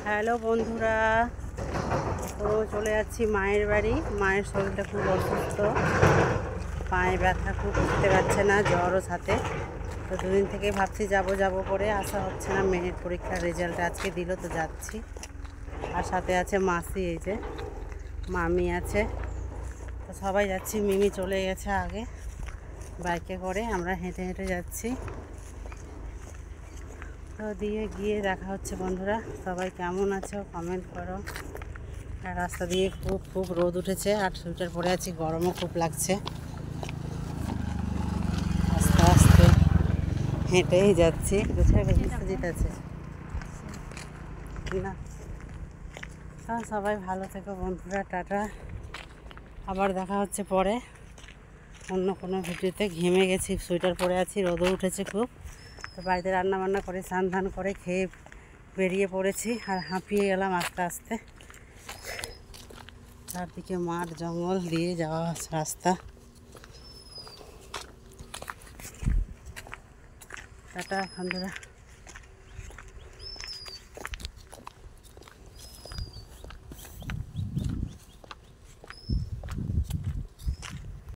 Hello বন্ধুরা, তো চলে যাচ্ছি মায়ের বাড়ি। মায়ের শরীরটা খুব অসুস্থ, পায়ে ব্যথা, খুব উঠতে পারছে না, জ্বরও সাথে। তো দুদিন থেকে ভাবছি যাব করে, আসা হচ্ছে না। মেয়ের পরীক্ষার রেজাল্ট আজকে দিল, তো যাচ্ছি। আর সাথে আছে মাসি, এই যে মামি আছে, তো সবাই যাচ্ছি। মিমি চলে গেছে আগে বাইকে করে, আমরা হেঁটে হেঁটে যাচ্ছি। তো দিয়ে গিয়ে দেখা হচ্ছে। বন্ধুরা সবাই কেমন আছো কমেন্ট করো। আর রাস্তা দিয়ে খুব রোদ উঠেছে, আর সোয়েটার পরে আছি, গরমও খুব লাগছে। আস্তে আস্তে হেঁটেই যাচ্ছি। জিত আছে না। সবাই ভালো থেকো বন্ধুরা, টাটা। আবার দেখা হচ্ছে পরে অন্য কোনো ভিডিওতে। ঘেমে গেছি, সোয়েটার পরে আছি, রোদও উঠেছে খুব। তো বাড়িতে রান্নাবান্না করে স্নান ধান করে খেয়ে বেরিয়ে পড়েছি, আর হাঁপিয়ে গেলাম আস্তে আস্তে। চারদিকে মাঠ জঙ্গল দিয়ে যাওয়া রাস্তা। টাটা বন্ধুরা।